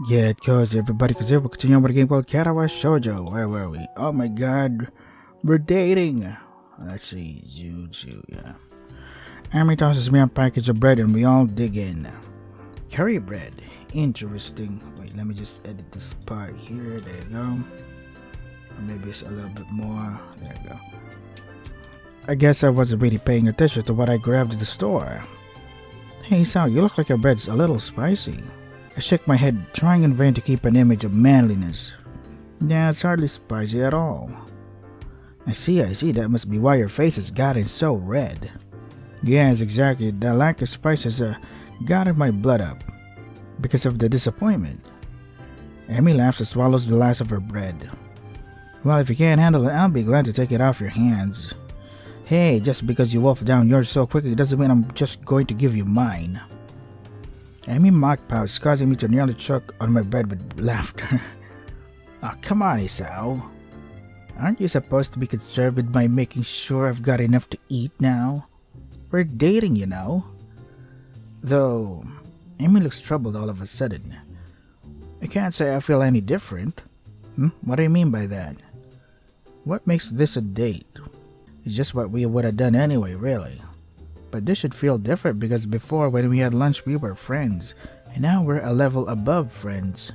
Yeah, it goes everybody, because we're continuing with a game called Katawa Shoujo. Where were we? Oh my god, we're dating. Let's see, Juju, yeah. Amy tosses me a package of bread and we all dig in. Curry bread, interesting. Wait, let me just edit this part here, there you go. Or maybe it's a little bit more, there you go. I guess I wasn't really paying attention to what I grabbed at the store. Hey Sal, you look like your bread's a little spicy. I shook my head, trying in vain to keep an image of manliness. Yeah, it's hardly spicy at all. I see, that must be why your face has gotten so red. Yes, exactly, the lack of spice has gotten my blood up. Because of the disappointment. Amy laughs and swallows the last of her bread. Well, if you can't handle it, I'll be glad to take it off your hands. Hey, just because you wolfed down yours so quickly doesn't mean I'm just going to give you mine. Amy mock pouts, causing me to nearly choke on my bread with laughter. Oh, come on, Isao. Aren't you supposed to be concerned with my making sure I've got enough to eat now? We're dating, you know. Though, Amy looks troubled all of a sudden. I can't say I feel any different. What do you mean by that? What makes this a date? It's just what we would have done anyway, really. But this should feel different because before, when we had lunch, we were friends. And now we're a level above friends.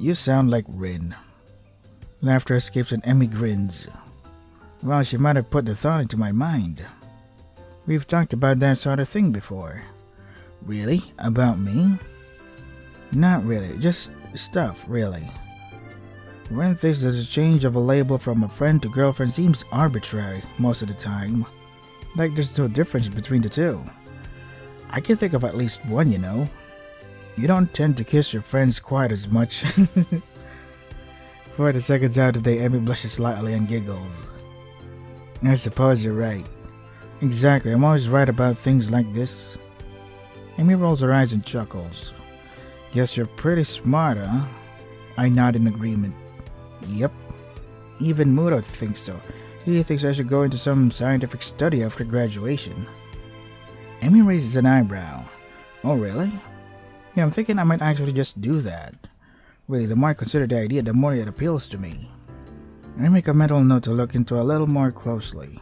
You sound like Rin. Laughter escapes and Emmy grins. Well, she might have put the thought into my mind. We've talked about that sort of thing before. Really? About me? Not really, just stuff, really. Rin thinks that the change of a label from a friend to girlfriend seems arbitrary most of the time. Like there's no difference between the two. I can think of at least one, you know. You don't tend to kiss your friends quite as much. For the second time today, Emmy blushes slightly and giggles. I suppose you're right. Exactly, I'm always right about things like this. Emmy rolls her eyes and chuckles. Guess you're pretty smart, huh? I nod in agreement. Yep. Even Muto thinks so. He thinks I should go into some scientific study after graduation. Emmy raises an eyebrow. Oh, really? Yeah, I'm thinking I might actually just do that. Really, the more I consider the idea, the more it appeals to me. I make a mental note to look into a little more closely.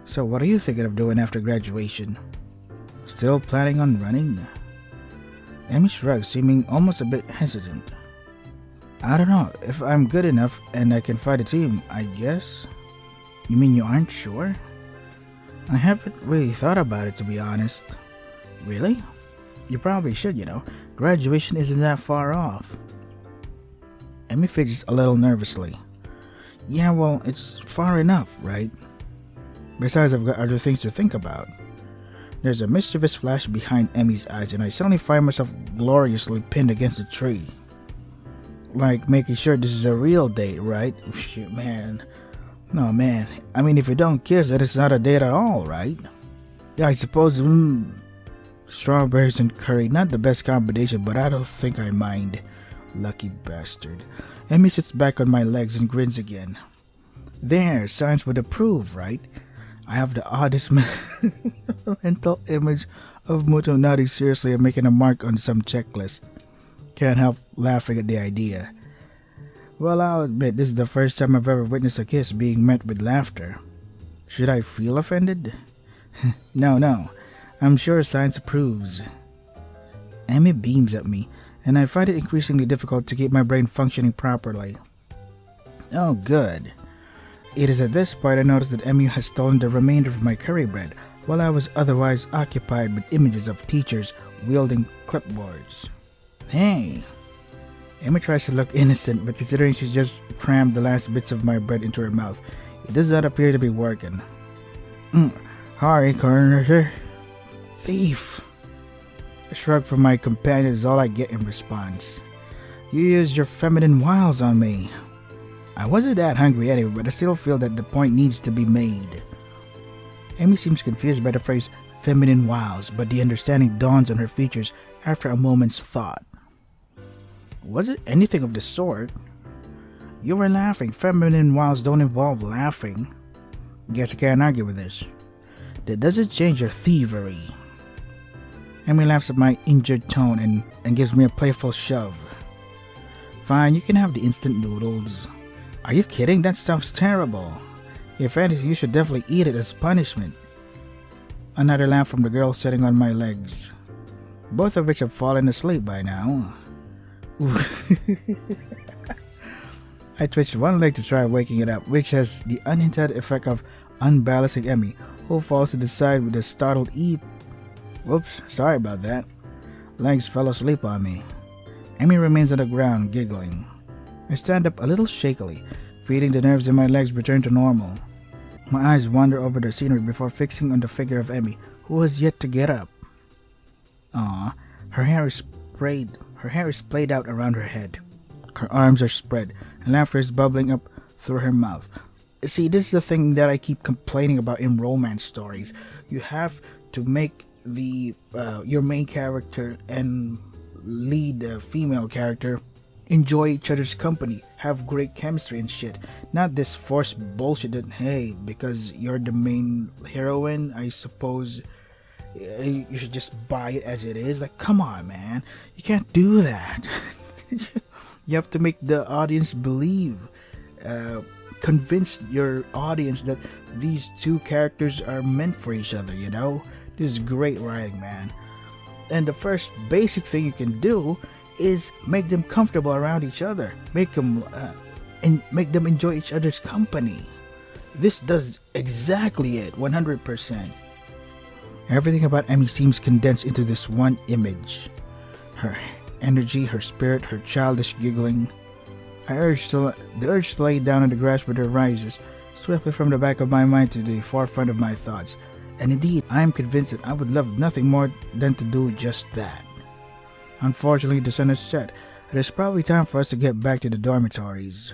So, what are you thinking of doing after graduation? Still planning on running? Emmy shrugs, seeming almost a bit hesitant. I don't know, if I'm good enough and I can fight a team, I guess. You mean you aren't sure? I haven't really thought about it, to be honest. Really? You probably should, you know. Graduation isn't that far off. Emmy fidgets a little nervously. Yeah, well, it's far enough, right? Besides, I've got other things to think about. There's a mischievous flash behind Emmy's eyes and I suddenly find myself gloriously pinned against a tree. Like making sure this is a real date, right? Shit, man. No, man. I mean, if you don't kiss, then it's not a date at all, right? Yeah, I suppose, strawberries and curry, not the best combination, but I don't think I mind. Lucky bastard. Emmy sits back on my legs and grins again. There, science would approve, right? I have the oddest mental image of Muto nodding seriously and making a mark on some checklist. Can't help laughing at the idea. Well, I'll admit, this is the first time I've ever witnessed a kiss being met with laughter. Should I feel offended? No. I'm sure science approves. Emmy beams at me, and I find it increasingly difficult to keep my brain functioning properly. Oh, good. It is at this point I notice that Emmy has stolen the remainder of my curry bread, while I was otherwise occupied with images of teachers wielding clipboards. Hey! Emmy tries to look innocent, but considering she's just crammed the last bits of my bread into her mouth, it does not appear to be working. Hurry, Corner. Thief! A shrug from my companion is all I get in response. You used your feminine wiles on me. I wasn't that hungry anyway, but I still feel that the point needs to be made. Amy seems confused by the phrase feminine wiles, but the understanding dawns on her features after a moment's thought. Was it anything of the sort? You were laughing. Feminine wiles don't involve laughing. Guess I can't argue with this. That doesn't change your thievery. Emmy laughs at my injured tone and gives me a playful shove. Fine, you can have the instant noodles. Are you kidding? That stuff's terrible. If anything, you should definitely eat it as punishment. Another laugh from the girl sitting on my legs, both of which have fallen asleep by now. I twitched one leg to try waking it up, which has the unintended effect of unbalancing Emmy, who falls to the side with a startled eep. Whoops, sorry about that. Legs fell asleep on me. Emmy remains on the ground, giggling. I stand up a little shakily, feeling the nerves in my legs return to normal. My eyes wander over the scenery before fixing on the figure of Emmy, who has yet to get up. Her hair is played out around her head. Her arms are spread, and laughter is bubbling up through her mouth. See, this is the thing that I keep complaining about in romance stories. You have to make your main character and lead female character enjoy each other's company, have great chemistry and shit. Not this forced bullshit that, hey, because you're the main heroine, I suppose you should just buy it as it is. Like, come on, man. You can't do that. You have to make the audience believe, convince your audience that these two characters are meant for each other, you know? This is great writing, man. And the first basic thing you can do is make them comfortable around each other. Make them enjoy each other's company. This does exactly it, 100%. Everything about Emmy seems condensed into this one image. Her energy, her spirit, her childish giggling. The urge to lay down on the grass with her rises swiftly from the back of my mind to the forefront of my thoughts. And indeed, I am convinced that I would love nothing more than to do just that. Unfortunately, the sun has set. It is probably time for us to get back to the dormitories.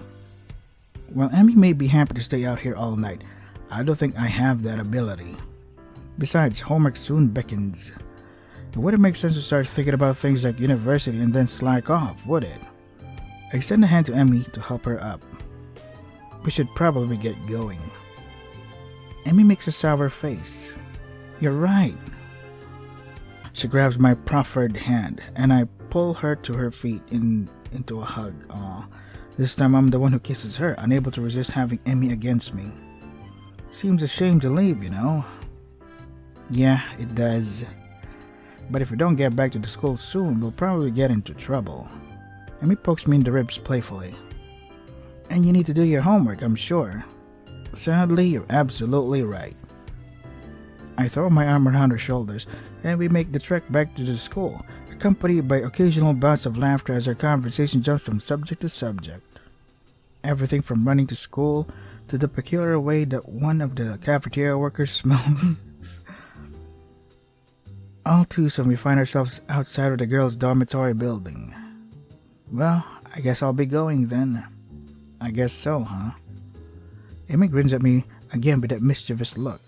While Emmy may be happy to stay out here all night, I don't think I have that ability. Besides, homework soon beckons. It wouldn't make sense to start thinking about things like university and then slack off, would it? I extend a hand to Emmy to help her up. We should probably get going. Emmy makes a sour face. You're right. She grabs my proffered hand, and I pull her to her feet into a hug. Aw, this time I'm the one who kisses her, unable to resist having Emmy against me. Seems a shame to leave, you know? Yeah, it does. But if we don't get back to the school soon, we'll probably get into trouble. Emmy pokes me in the ribs playfully. And you need to do your homework, I'm sure. Sadly, you're absolutely right. I throw my arm around her shoulders, and we make the trek back to the school, accompanied by occasional bouts of laughter as our conversation jumps from subject to subject. Everything from running to school to the peculiar way that one of the cafeteria workers smells. All too soon we find ourselves outside of the girls' dormitory building. Well, I guess I'll be going then. I guess so, huh? Emmy grins at me again with that mischievous look.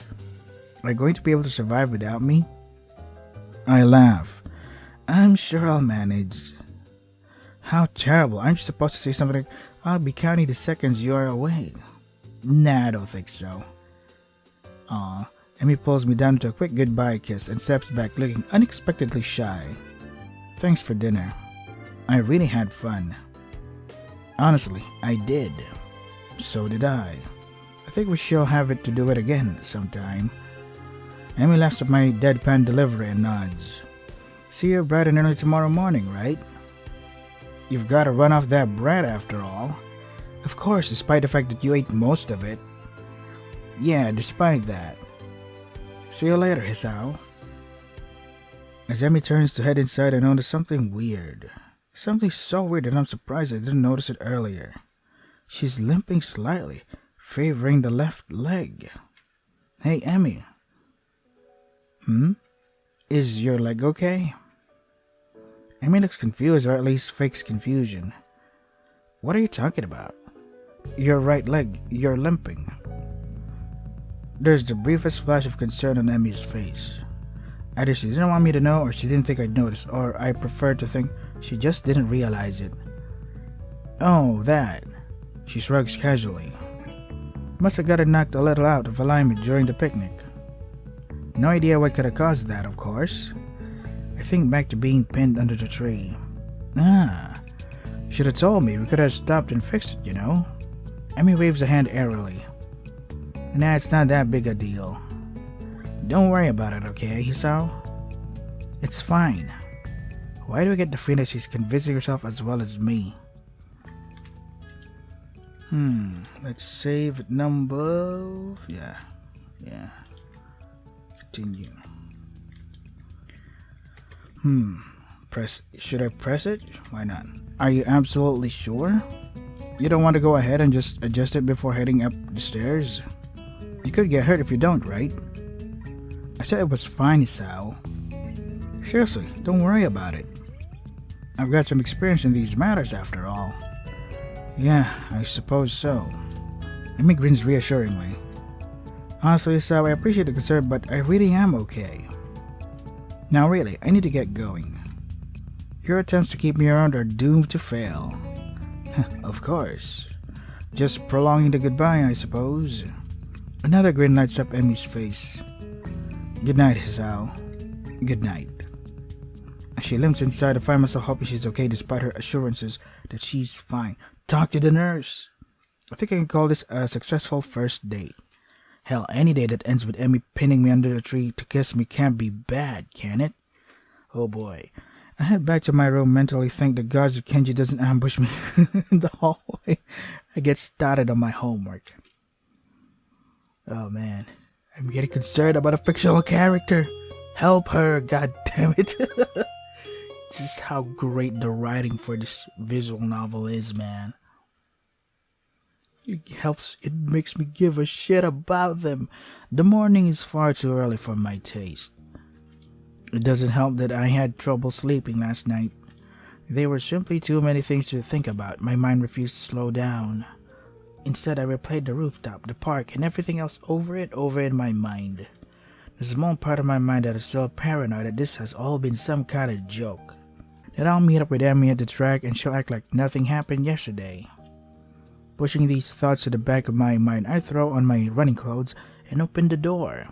Are you going to be able to survive without me? I laugh. I'm sure I'll manage. How terrible. Aren't you supposed to say something like, I'll be counting the seconds you're away? Nah, I don't think so. Aw. Emmy pulls me down to a quick goodbye kiss and steps back looking unexpectedly shy. Thanks for dinner. I really had fun. Honestly, I did. So did I. I think we shall have it to do it again sometime. Emmy laughs at my deadpan delivery and nods. See you bright and early tomorrow morning, right? You've got to run off that bread after all. Of course, despite the fact that you ate most of it. Yeah, despite that. See you later, Hisao. As Emmy turns to head inside, I notice something weird. Something so weird that I'm surprised I didn't notice it earlier. She's limping slightly, favoring the left leg. Hey, Emmy. Is your leg okay? Emmy looks confused, or at least fakes confusion. What are you talking about? Your right leg, you're limping. There's the briefest flash of concern on Emmy's face. Either she didn't want me to know, or she didn't think I'd notice, or I prefer to think she just didn't realize it. Oh, that. She shrugs casually. Must have gotten knocked a little out of alignment during the picnic. No idea what could have caused that, of course. I think back to being pinned under the tree. Ah, should have told me. We could have stopped and fixed it, you know? Emmy waves a hand airily. Nah, it's not that big a deal. Don't worry about it, okay, Hisao? It's fine. Why do I get the feeling that she's convincing herself as well as me? Let's save number... Yeah. Continue. Should I press it? Why not? Are you absolutely sure? You don't want to go ahead and just adjust it before heading up the stairs? You could get hurt if you don't, right? I said it was fine, Isao. Seriously, don't worry about it. I've got some experience in these matters after all. Yeah, I suppose so. Emi grins reassuringly. Honestly, Isao, I appreciate the concern, but I really am okay. Now really, I need to get going. Your attempts to keep me around are doomed to fail. Of course. Just prolonging the goodbye, I suppose. Another grin lights up Emi's face. Good night, Hisao. Good night. As she limps inside, I find myself hoping she's okay despite her assurances that she's fine. Talk to the nurse. I think I can call this a successful first date. Hell, any day that ends with Emi pinning me under the tree to kiss me can't be bad, can it? Oh boy. I head back to my room, mentally thank the gods if Kenji doesn't ambush me in the hallway. I get started on my homework. Oh man, I'm getting concerned about a fictional character. Help her, god damn it. This is how great the writing for this visual novel is, man. It makes me give a shit about them. The morning is far too early for my taste. It doesn't help that I had trouble sleeping last night. There were simply too many things to think about. My mind refused to slow down. Instead, I replayed the rooftop, the park, and everything else over in my mind. There's a small part of my mind that is still paranoid that this has all been some kind of joke. That I'll meet up with Emi at the track and she'll act like nothing happened yesterday. Pushing these thoughts to the back of my mind, I throw on my running clothes and open the door.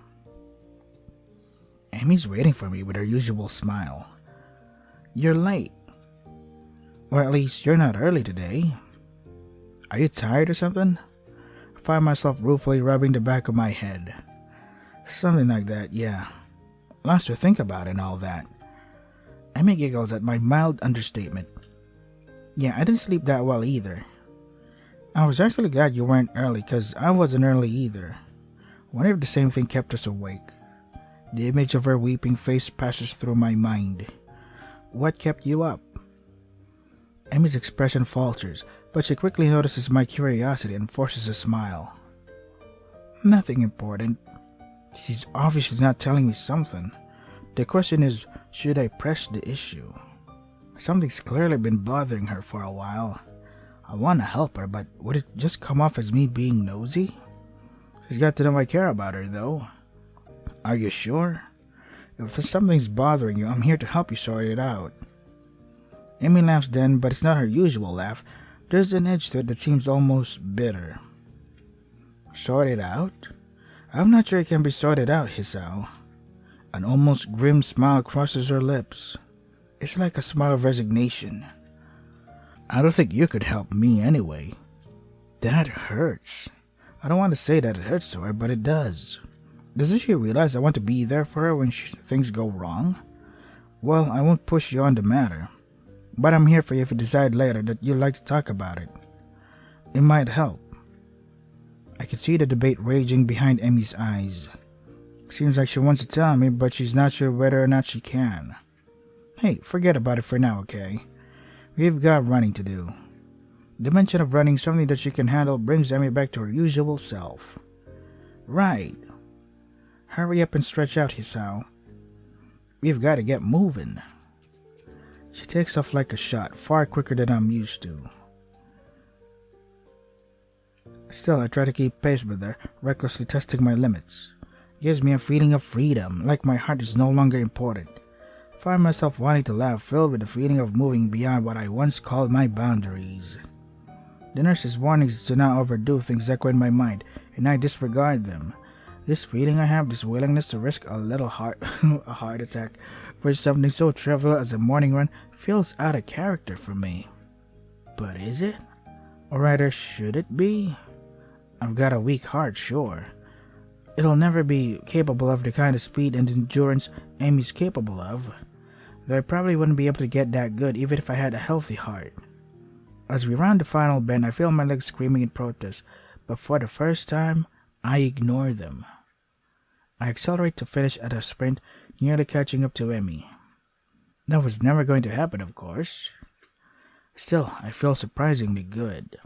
Emi's waiting for me with her usual smile. You're late. Or at least you're not early today. Are you tired or something? I find myself ruefully rubbing the back of my head. Something like that, yeah. Lots to think about and all that. Emi giggles at my mild understatement. Yeah, I didn't sleep that well either. I was actually glad you weren't early, cause I wasn't early either. Wonder if the same thing kept us awake. The image of her weeping face passes through my mind. What kept you up? Emi's expression falters, but she quickly notices my curiosity and forces a smile. Nothing important. She's obviously not telling me something. The question is, should I press the issue? Something's clearly been bothering her for a while. I want to help her, but would it just come off as me being nosy? She's got to know I care about her, though. Are you sure? If something's bothering you, I'm here to help you sort it out. Emi laughs then, but it's not her usual laugh. There's an edge to it that seems almost bitter. Sort it out? I'm not sure it can be sorted out, Hisao. An almost grim smile crosses her lips. It's like a smile of resignation. I don't think you could help me anyway. That hurts. I don't want to say that it hurts to her, but it does. Doesn't she realize I want to be there for her when things go wrong? Well, I won't push you on the matter. But I'm here for you if you decide later that you'd like to talk about it. It might help. I can see the debate raging behind Emi's eyes. Seems like she wants to tell me, but she's not sure whether or not she can. Hey, forget about it for now, okay? We've got running to do. The mention of running something that she can handle brings Emi back to her usual self. Right. Hurry up and stretch out, Hisao. We've got to get moving. She takes off like a shot, far quicker than I'm used to. Still, I try to keep pace with her, recklessly testing my limits. It gives me a feeling of freedom, like my heart is no longer important. I find myself wanting to laugh, filled with the feeling of moving beyond what I once called my boundaries. The nurse's warnings to not overdo things echo in my mind, and I disregard them. This feeling I have, this willingness to risk a little a heart attack for something so trivial as a morning run feels out of character for me. But is it? Or rather, should it be? I've got a weak heart, sure. It'll never be capable of the kind of speed and endurance Amy's capable of, though I probably wouldn't be able to get that good even if I had a healthy heart. As we round the final bend, I feel my legs screaming in protest, but for the first time, I ignore them. I accelerate to finish at a sprint, nearly catching up to Emmy. That was never going to happen, of course. Still, I feel surprisingly good.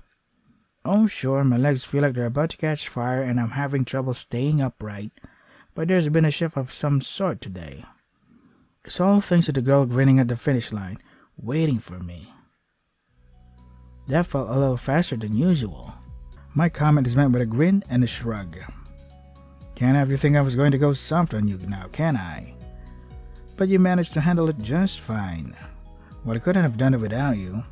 Oh sure, my legs feel like they're about to catch fire and I'm having trouble staying upright, but there's been a shift of some sort today. It's all thanks to the girl grinning at the finish line, waiting for me. That felt a little faster than usual. My comment is met with a grin and a shrug. Can't have you think I was going to go soft on you now, can I? But you managed to handle it just fine. Well, I couldn't have done it without you.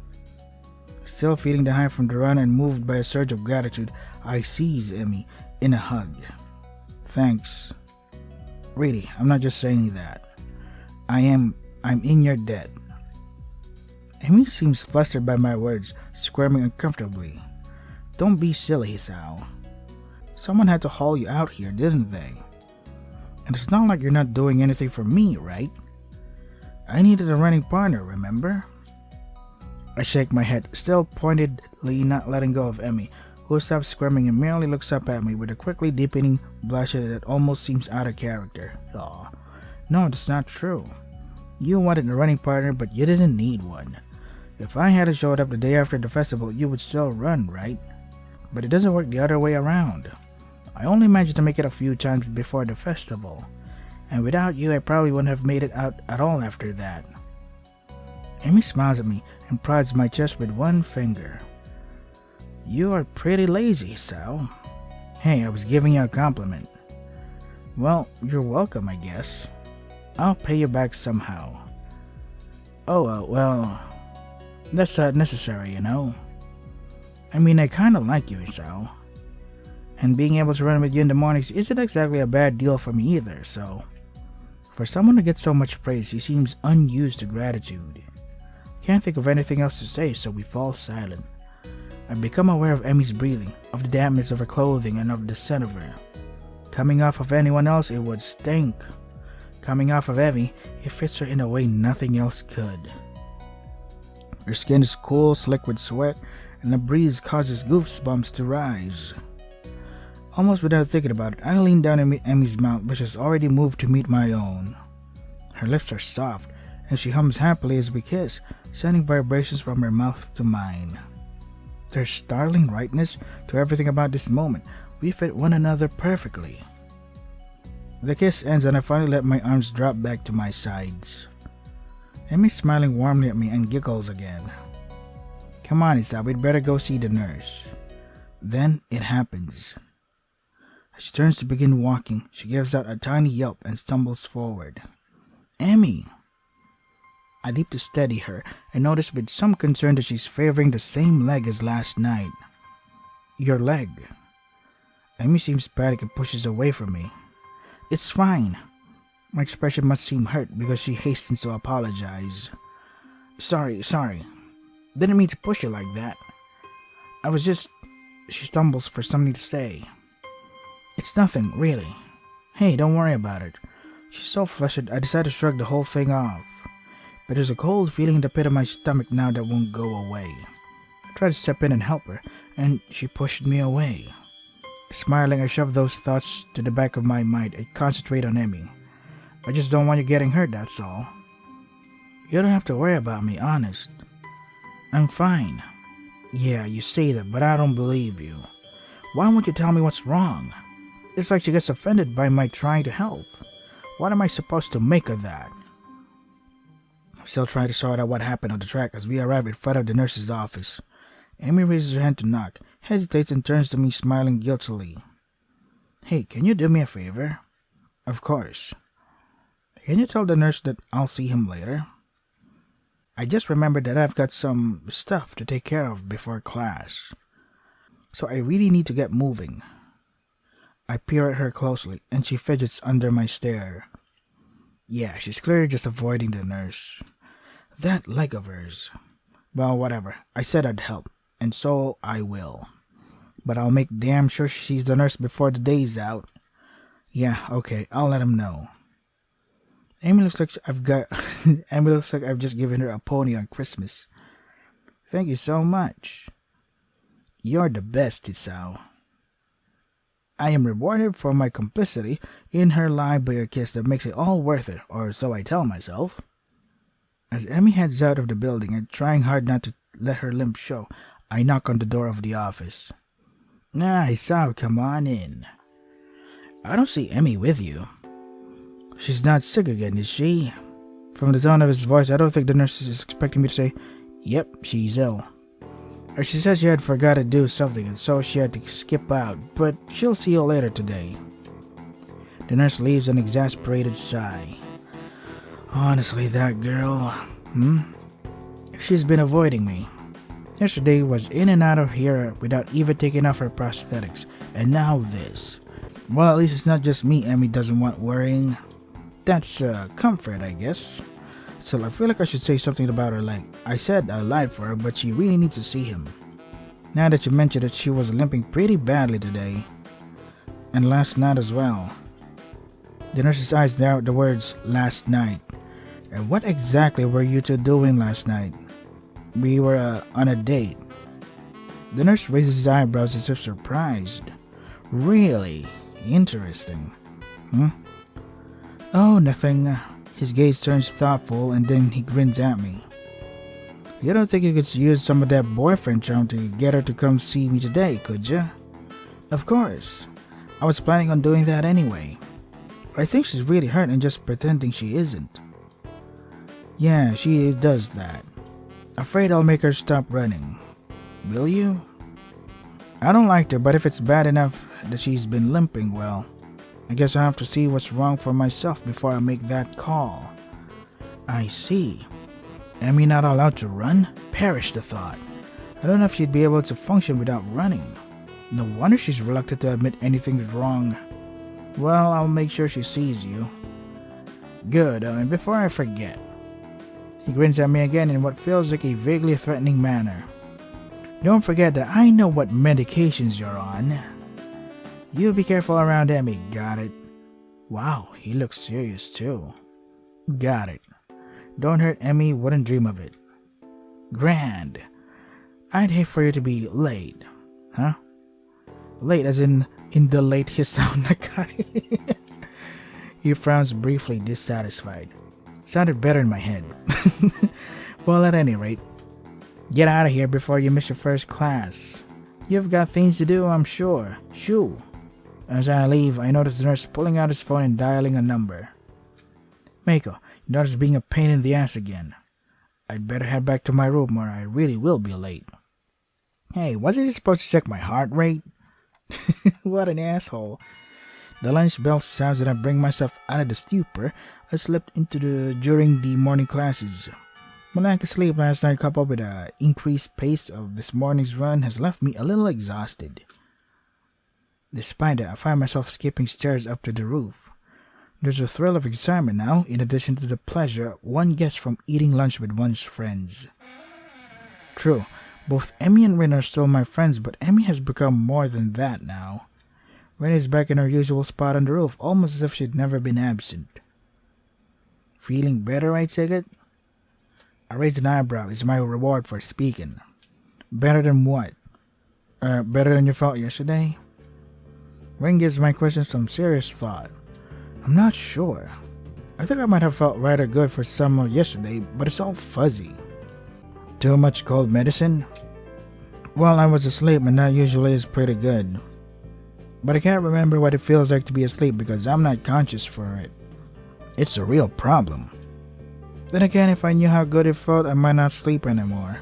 Still feeling the high from the run and moved by a surge of gratitude, I seize Emmy in a hug. Thanks. Really, I'm not just saying that. I'm in your debt. Emmy seems flustered by my words, squirming uncomfortably. Don't be silly, Sal. Someone had to haul you out here, didn't they? And it's not like you're not doing anything for me, right? I needed a running partner, remember? I shake my head, still pointedly not letting go of Emmy, who stops squirming and merely looks up at me with a quickly deepening blush that almost seems out of character. Aw, no, that's not true. You wanted a running partner, but you didn't need one. If I hadn't showed up the day after the festival, you would still run, right? But it doesn't work the other way around. I only managed to make it a few times before the festival, and without you I probably wouldn't have made it out at all after that. Amy smiles at me and prods my chest with one finger. You are pretty lazy, Sal. Hey, I was giving you a compliment. Well, you're welcome, I guess. I'll pay you back somehow. Oh, well, that's not necessary, you know. I mean, I kinda like you, Sal. And being able to run with you in the mornings isn't exactly a bad deal for me either, so... For someone to get so much praise, he seems unused to gratitude. Can't think of anything else to say, so we fall silent. I become aware of Emmy's breathing, of the dampness of her clothing, and of the scent of her. Coming off of anyone else, it would stink. Coming off of Emmy, it fits her in a way nothing else could. Her skin is cool, slick with sweat, and the breeze causes goosebumps to rise. Almost without thinking about it, I lean down Emmy's mouth, which has already moved to meet my own. Her lips are soft, and she hums happily as we kiss, sending vibrations from her mouth to mine. There's startling rightness to everything about this moment. We fit one another perfectly. The kiss ends and I finally let my arms drop back to my sides. Emmy's smiling warmly at me and giggles again. Come on, Isa, we'd better go see the nurse. Then it happens. As she turns to begin walking, she gives out a tiny yelp and stumbles forward. Emmy! I leap to steady her and notice with some concern that she's favoring the same leg as last night. Your leg. Emmy seems panicked and pushes away from me. It's fine. My expression must seem hurt because she hastens to apologize. Sorry. Didn't mean to push you like that. I was just... She stumbles for something to say. It's nothing, really. Hey, don't worry about it. She's so flustered I decide to shrug the whole thing off. But there's a cold feeling in the pit of my stomach now that won't go away. I tried to step in and help her, and she pushed me away. Smiling, I shove those thoughts to the back of my mind and concentrate on Emmy. I just don't want you getting hurt, that's all. You don't have to worry about me, honest. I'm fine. Yeah, you say that, but I don't believe you. Why won't you tell me what's wrong? It's like she gets offended by my trying to help. What am I supposed to make of that? I'm still trying to sort out what happened on the track as we arrive in front of the nurse's office. Amy raises her hand to knock, hesitates and turns to me smiling guiltily. Hey, can you do me a favor? Of course. Can you tell the nurse that I'll see him later? I just remembered that I've got some stuff to take care of before class. So I really need to get moving. I peer at her closely, and she fidgets under my stare. Yeah, she's clearly just avoiding the nurse. That leg of hers. Well, whatever. I said I'd help, and so I will. But I'll make damn sure she sees the nurse before the day's out. Yeah, okay, I'll let him know. Amy looks like I've just given her a pony on Christmas. Thank you so much. You're the best, Tisao. I am rewarded for my complicity in her lie by a kiss that makes it all worth it, or so I tell myself. As Emmy heads out of the building and trying hard not to let her limp show, I knock on the door of the office. Isao, come on in. I don't see Emmy with you. She's not sick again, is she? From the tone of his voice, I don't think the nurse is expecting me to say, yep, she's ill. Or she said she had forgot to do something and so she had to skip out, but she'll see you later today. The nurse leaves an exasperated sigh. Honestly, that girl, she's been avoiding me. Yesterday was in and out of here without even taking off her prosthetics, and now this. Well, at least it's not just me Emmy doesn't want worrying. That's comfort, I guess. Still, I feel like I should say something about her, like, I said I lied for her, but she really needs to see him. Now that you mentioned that she was limping pretty badly today. And last night as well. The nurse's eyes narrowed the words, last night. And what exactly were you two doing last night? We were on a date. The nurse raises his eyebrows as if surprised. Really? Interesting. Oh, nothing. His gaze turns thoughtful and then he grins at me. You don't think you could use some of that boyfriend charm to get her to come see me today, could you? Of course. I was planning on doing that anyway. I think she's really hurt and just pretending she isn't. Yeah, she does that. Afraid I'll make her stop running. Will you? I don't like her, but if it's bad enough that she's been limping, well, I guess I have to see what's wrong for myself before I make that call. I see. Emmy not allowed to run? Perish the thought. I don't know if she'd be able to function without running. No wonder she's reluctant to admit anything's wrong. Well, I'll make sure she sees you. Good, and before I forget. He grins at me again in what feels like a vaguely threatening manner. Don't forget that I know what medications you're on. You be careful around Emmy, got it? Wow, he looks serious too. Got it. Don't hurt Emmy, wouldn't dream of it. Grand. I'd hate for you to be late. Huh? Late as in the late Hisao Nakai. He frowns briefly, dissatisfied. Sounded better in my head. Well, at any rate, get out of here before you miss your first class. You've got things to do, I'm sure. Shoo. As I leave, I notice the nurse pulling out his phone and dialing a number. Meiko, you notice being a pain in the ass again. I'd better head back to my room or I really will be late. Hey, wasn't he supposed to check my heart rate? What an asshole. The lunch bell sounds and I bring myself out of the stupor I slipped into during the morning classes. My lack of sleep last night coupled with the increased pace of this morning's run has left me a little exhausted. Despite that, I find myself skipping stairs up to the roof. There's a thrill of excitement now, in addition to the pleasure one gets from eating lunch with one's friends. True, both Emmy and Rin are still my friends, but Emmy has become more than that now. Rin is back in her usual spot on the roof, almost as if she'd never been absent. Feeling better, I take it? I raise an eyebrow. Is my reward for speaking. Better than what? Better than you felt yesterday? Rin gives my question some serious thought. I'm not sure. I think I might have felt rather good for some of yesterday, but it's all fuzzy. Too much cold medicine? Well, I was asleep and that usually is pretty good. But I can't remember what it feels like to be asleep because I'm not conscious for it. It's a real problem. Then again, if I knew how good it felt, I might not sleep anymore.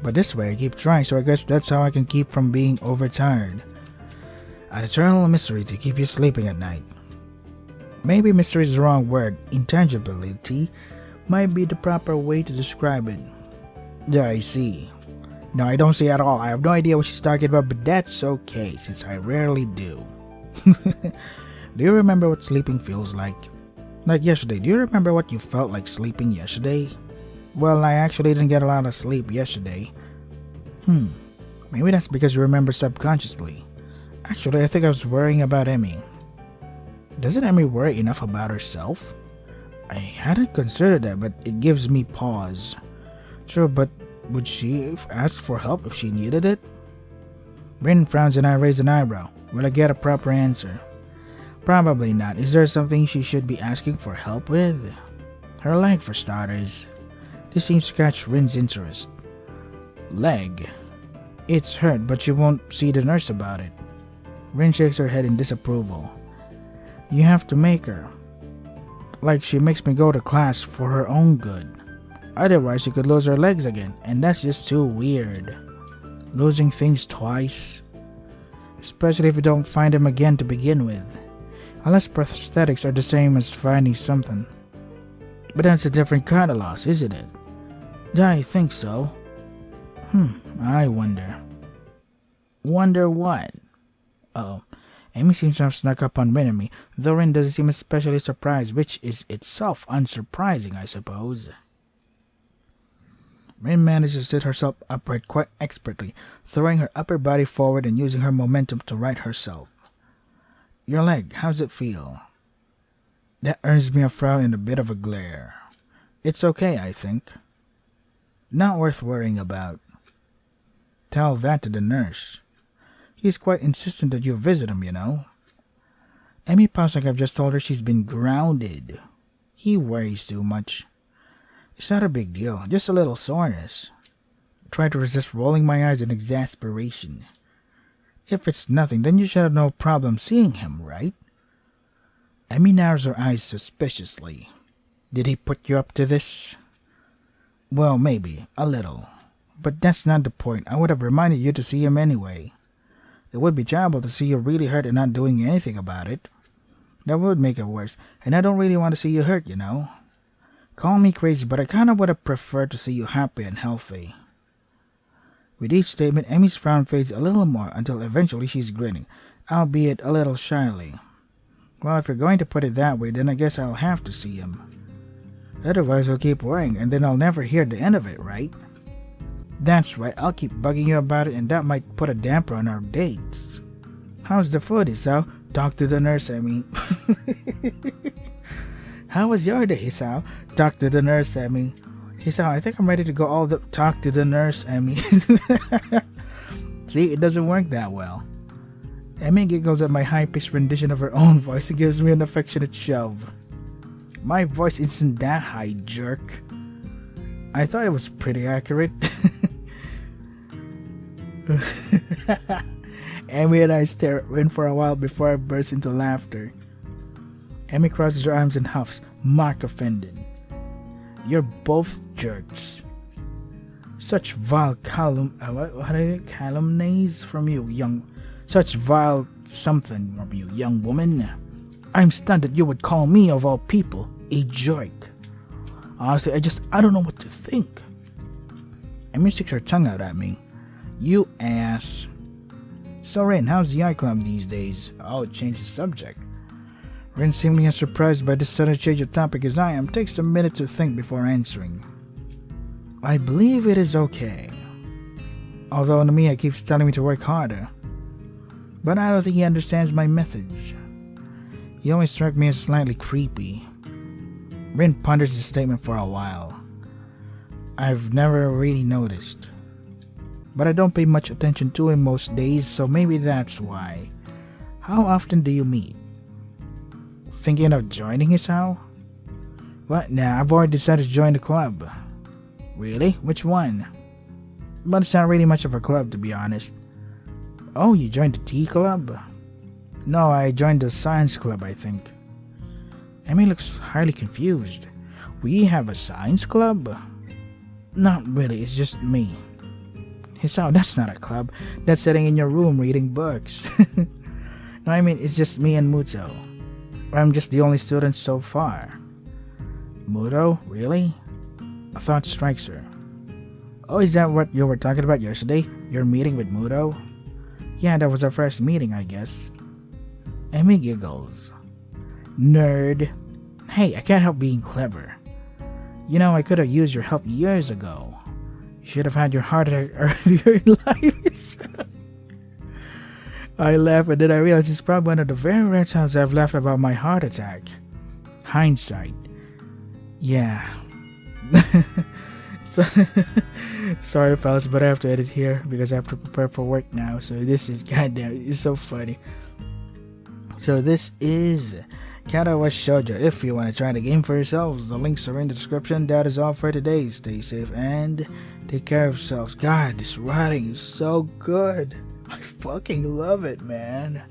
But this way I keep trying, so I guess that's how I can keep from being overtired. An eternal mystery to keep you sleeping at night. Maybe mystery is the wrong word. Intangibility might be the proper way to describe it. Yeah, I see. No, I don't see at all. I have no idea what she's talking about, but that's okay, since I rarely do. Do you remember what sleeping feels like? Like yesterday, do you remember what you felt like sleeping yesterday? Well, I actually didn't get a lot of sleep yesterday. Maybe that's because you remember subconsciously. Actually, I think I was worrying about Emmy. Doesn't Emmy worry enough about herself? I hadn't considered that, but it gives me pause. Sure, but would she ask for help if she needed it? Rin frowns and I raise an eyebrow. Will I get a proper answer? Probably not. Is there something she should be asking for help with? Her leg, for starters. This seems to catch Rin's interest. Leg? It's hurt, but you won't see the nurse about it. Rin shakes her head in disapproval. You have to make her. Like she makes me go to class for her own good. Otherwise, she could lose her legs again, and that's just too weird. Losing things twice. Especially if you don't find them again to begin with. Unless prosthetics are the same as finding something. But that's a different kind of loss, isn't it? Yeah, I think so. I wonder. Wonder what? Uh-oh. Amy seems to have snuck up on Rin and me, though Rin doesn't seem especially surprised, which is itself unsurprising, I suppose. Rin manages to sit herself upright quite expertly, throwing her upper body forward and using her momentum to right herself. Your leg, how's it feel? That earns me a frown and a bit of a glare. It's okay, I think. Not worth worrying about. Tell that to the nurse. He's quite insistent that you visit him, you know. Emmy pounds like I've just told her she's been grounded. He worries too much. It's not a big deal, just a little soreness. I try to resist rolling my eyes in exasperation. If it's nothing, then you should have no problem seeing him, right? Emmy narrows her eyes suspiciously. Did he put you up to this? Well, maybe, a little. But that's not the point. I would have reminded you to see him anyway. It would be terrible to see you really hurt and not doing anything about it. That would make it worse, and I don't really want to see you hurt, you know. Call me crazy, but I kinda would have preferred to see you happy and healthy. With each statement, Emmy's frown fades a little more until eventually she's grinning, albeit a little shyly. Well, if you're going to put it that way, then I guess I'll have to see him. Otherwise, I'll keep worrying, and then I'll never hear the end of it, right? That's right, I'll keep bugging you about it, and that might put a damper on our dates. How's the food, Hisao? Talk to the nurse, Emmy. How was your day, Hisao? Talk to the nurse, Emmy. Hisao, I think I'm ready to go talk to the nurse, Emmy. See, it doesn't work that well. Emmy giggles at my high-pitched rendition of her own voice and gives me an affectionate shove. My voice isn't that high, jerk. I thought it was pretty accurate. Emmy and I stare at Rin for a while before I burst into laughter. Emmy crosses her arms and huffs, mock offended. You're both jerks. Such vile calumnies from you, such vile something from you, young woman. I'm stunned that you would call me, of all people, a jerk. Honestly, I don't know what to think. Emmy sticks her tongue out at me. You ass. So Rin, how's the eye club these days? Oh, change the subject. Rin, seemingly as surprised by this sudden change of topic as I am, takes a minute to think before answering. I believe it is okay. Although Namiya keeps telling me to work harder. But I don't think he understands my methods. He always struck me as slightly creepy. Rin ponders the statement for a while. I've never really noticed. But I don't pay much attention to him most days, so maybe that's why. How often do you meet? Thinking of joining Hisao? What? Nah, I've already decided to join the club. Really? Which one? But it's not really much of a club, to be honest. Oh, you joined the tea club? No, I joined the science club, I think. Emmy looks highly confused. We have a science club? Not really, it's just me. Hisao, that's not a club. That's sitting in your room reading books. No, I mean, it's just me and Muto. I'm just the only student so far. Muto? Really? A thought strikes her. Oh, is that what you were talking about yesterday? Your meeting with Muto? Yeah, that was our first meeting, I guess. Amy giggles. Nerd. Hey, I can't help being clever. You know, I could have used your help years ago. You should have had your heart attack earlier in life. I laugh and then I realize it's probably one of the very rare times I've laughed about my heart attack. Hindsight. Yeah. Sorry fellas, but I have to edit here because I have to prepare for work now. So this is goddamn, it's so funny. So this is Katawa Shoujo. If you want to try the game for yourselves, the links are in the description. That is all for today. Stay safe and take care of yourselves. God, this writing is so good. I fucking love it, man.